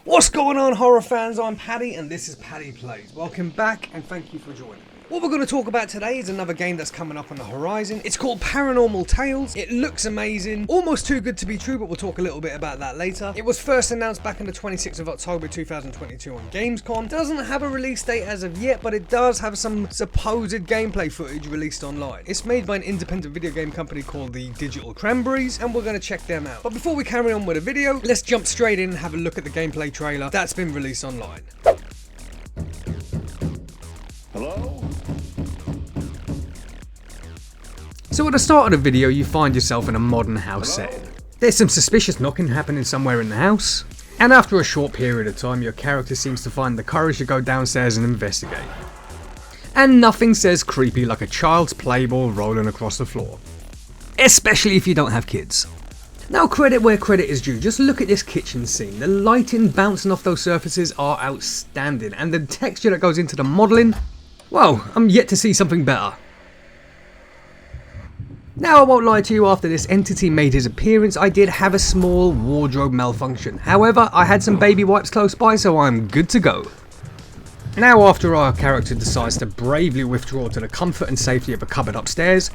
What's going on, horror fans? I'm Paddy and this is Paddy Plays. Welcome back and thank you for joining me. What we're going to talk about today is another game that's coming up on the horizon. It's called Paranormal Tales. It looks amazing, almost too good to be true, but we'll talk a little bit about that later. It was first announced back on the 26th of October 2022 on Gamescom. Doesn't have a release date as of yet, but it does have some supposed gameplay footage released online. It's made by an independent video game company called the Digital Cranberries, and we're going to check them out. But before we carry on with the video, let's jump straight in and have a look at the gameplay trailer that's been released online. Hello? So at the start of the video, you find yourself in a modern house setting. There's some suspicious knocking happening somewhere in the house, and after a short period of time, your character seems to find the courage to go downstairs and investigate. And nothing says creepy like a child's play ball rolling across the floor. Especially if you don't have kids. Now, credit where credit is due, just look at this kitchen scene. The lighting bouncing off those surfaces are outstanding, and the texture that goes into the modelling, well, I'm yet to see something better. Now, I won't lie to you, after this entity made his appearance, I did have a small wardrobe malfunction. However, I had some baby wipes close by, so I'm good to go. Now, after our character decides to bravely withdraw to the comfort and safety of a cupboard upstairs,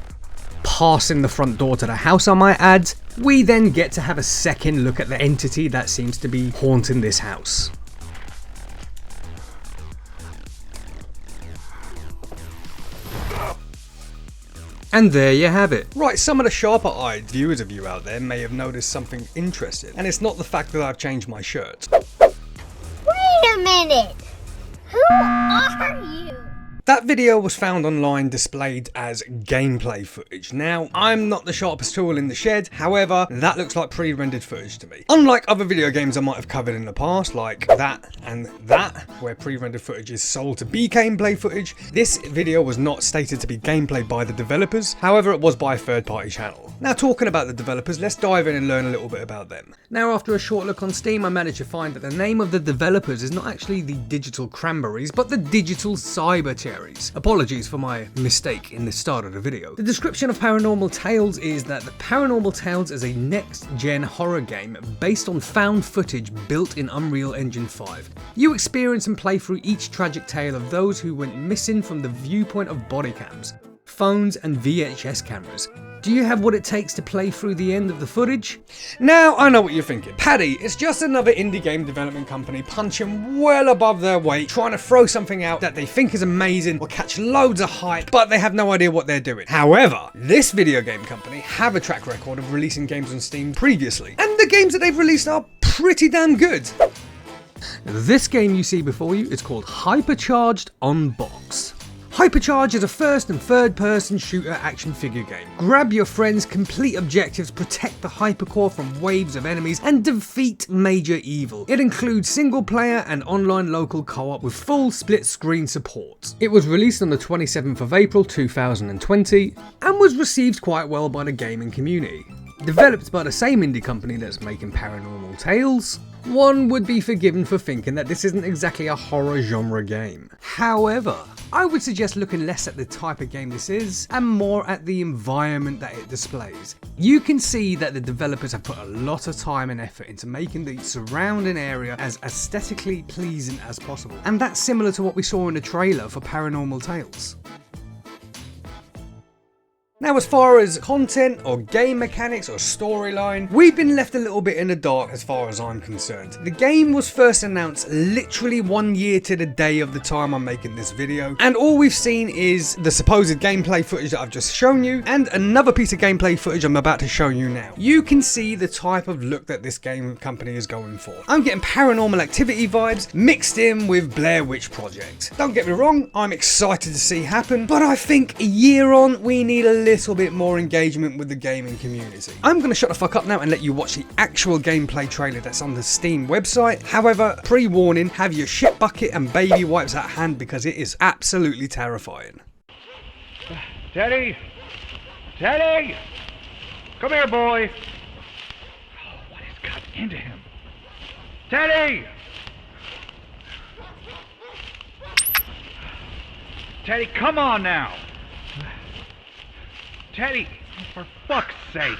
passing the front door to the house I might add, we then get to have a second look at the entity that seems to be haunting this house. And there you have it. Right, some of the sharper-eyed viewers of you out there may have noticed something interesting, and it's not the fact that I've changed my shirt. Wait a minute! Who are you? That video was found online displayed as gameplay footage. Now, I'm not the sharpest tool in the shed, however, that looks like pre-rendered footage to me. Unlike other video games I might have covered in the past, like that and that, where pre-rendered footage is sold to be gameplay footage, this video was not stated to be gameplay by the developers, however it was by a third-party channel. Now, talking about the developers, let's dive in and learn a little bit about them. Now, after a short look on Steam, I managed to find that the name of the developers is not actually the Digital Cranberries, but the Digital Cyber Cherries. Apologies for my mistake in the start of the video. The description of Paranormal Tales is that the Paranormal Tales is a next-gen horror game based on found footage built in Unreal Engine 5. You experience and play through each tragic tale of those who went missing from the viewpoint of body cams, phones and VHS cameras. Do you have what it takes to play through the end of the footage? Now, I know what you're thinking. Paddy, it's just another indie game development company punching well above their weight, trying to throw something out that they think is amazing, will catch loads of hype, but they have no idea what they're doing. However, this video game company have a track record of releasing games on Steam previously, and the games that they've released are pretty damn good. This game you see before you is called Hypercharged Unbox. Hypercharge is a first and third person shooter action figure game. Grab your friends, complete objectives, protect the hypercore from waves of enemies, and defeat major evil. It includes single player and online local co-op with full split screen support. It was released on the 27th of April 2020 and was received quite well by the gaming community. Developed by the same indie company that's making Paranormal Tales, one would be forgiven for thinking that this isn't exactly a horror genre game. However, I would suggest looking less at the type of game this is and more at the environment that it displays. You can see that the developers have put a lot of time and effort into making the surrounding area as aesthetically pleasing as possible, and that's similar to what we saw in the trailer for Paranormal Tales. Now, as far as content or game mechanics or storyline, we've been left a little bit in the dark as far as I'm concerned. The game was first announced literally 1 year to the day of the time I'm making this video, and all we've seen is the supposed gameplay footage that I've just shown you, and another piece of gameplay footage I'm about to show you now. You can see the type of look that this game company is going for. I'm getting Paranormal Activity vibes mixed in with Blair Witch Project. Don't get me wrong, I'm excited to see happen, but I think a year on, we need a little bit more engagement with the gaming community. I'm going to shut the fuck up now and let you watch the actual gameplay trailer that's on the Steam website. However, pre-warning, have your shit bucket and baby wipes at hand because it is absolutely terrifying. Teddy! Teddy! Come here, boy! Oh, what has got into him? Teddy! Teddy, come on now! Teddy, for fuck's sake!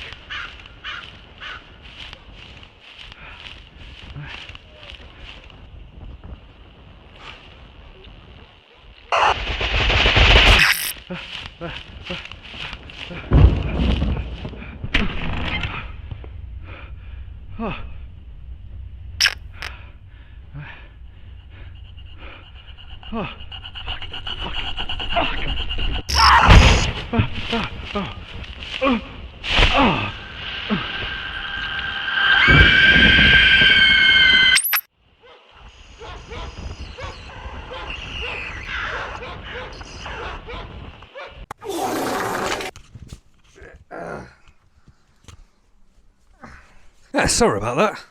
Sorry about that.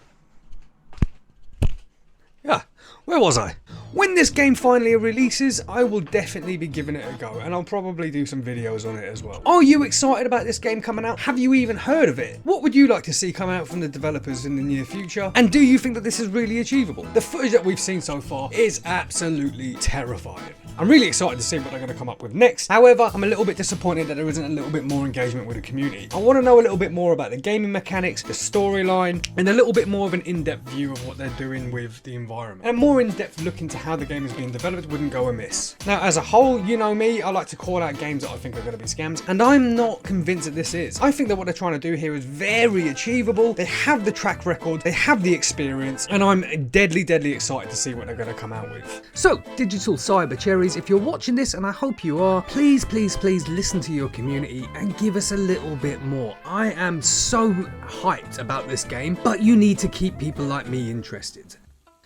Yeah, where was I? When this game finally releases, I will definitely be giving it a go, and I'll probably do some videos on it as well. Are you excited about this game coming out? Have you even heard of it? What would you like to see come out from the developers in the near future? And do you think that this is really achievable? The footage that we've seen so far is absolutely terrifying. I'm really excited to see what they're going to come up with next. However, I'm a little bit disappointed that there isn't a little bit more engagement with the community. I want to know a little bit more about the gaming mechanics, the storyline, and a little bit more of an in-depth view of what they're doing with the environment. And a more in-depth look into how the game is being developed wouldn't go amiss. Now, as a whole, you know me, I like to call out games that I think are going to be scams, and I'm not convinced that this is. I think that what they're trying to do here is very achievable. They have the track record, they have the experience, and I'm deadly excited to see what they're going to come out with. So, Digital Cyber Cherries, if you're watching this, and I hope you are, please listen to your community and give us a little bit more. I am so hyped about this game, but you need to keep people like me interested.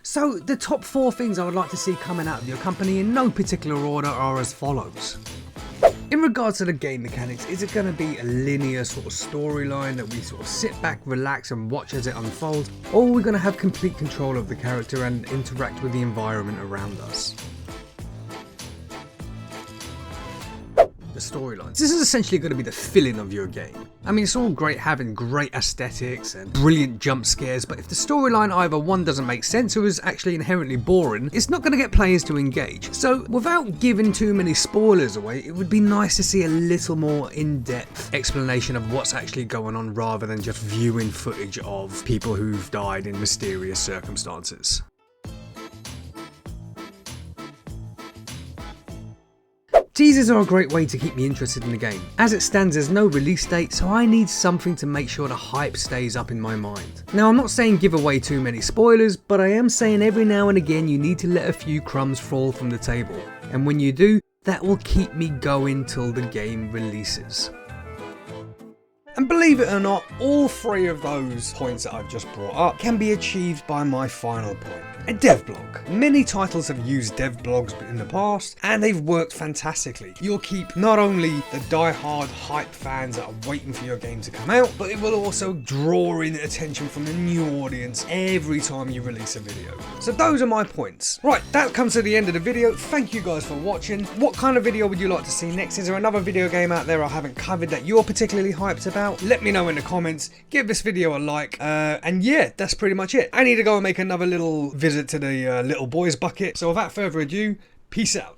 So the top 4 things I would like to see coming out of your company in no particular order are as follows. In regards to the game mechanics, is it going to be a linear sort of storyline that we sort of sit back, relax and watch as it unfolds, or are we going to have complete control of the character and interact with the environment around us? The storylines. This is essentially going to be the filling of your game. I mean, it's all great having great aesthetics and brilliant jump scares, but if the storyline either one doesn't make sense or is actually inherently boring, it's not going to get players to engage. So without giving too many spoilers away, it would be nice to see a little more in-depth explanation of what's actually going on rather than just viewing footage of people who've died in mysterious circumstances. Teasers are a great way to keep me interested in the game. As it stands, there's no release date, so I need something to make sure the hype stays up in my mind. Now, I'm not saying give away too many spoilers, but I am saying every now and again you need to let a few crumbs fall from the table. And when you do, that will keep me going till the game releases. And believe it or not, all 3 of those points that I've just brought up can be achieved by my final point. A dev blog. Many titles have used dev blogs in the past, and they've worked fantastically. You'll keep not only the die-hard hype fans that are waiting for your game to come out, but it will also draw in attention from a new audience every time you release a video. So those are my points. Right, that comes to the end of the video. Thank you guys for watching. What kind of video would you like to see next? Is there another video game out there I haven't covered that you're particularly hyped about? Let me know in the comments. Give this video a like, and yeah, that's pretty much it. I need to go and make another little visit to the little boys bucket. So without further ado, peace out.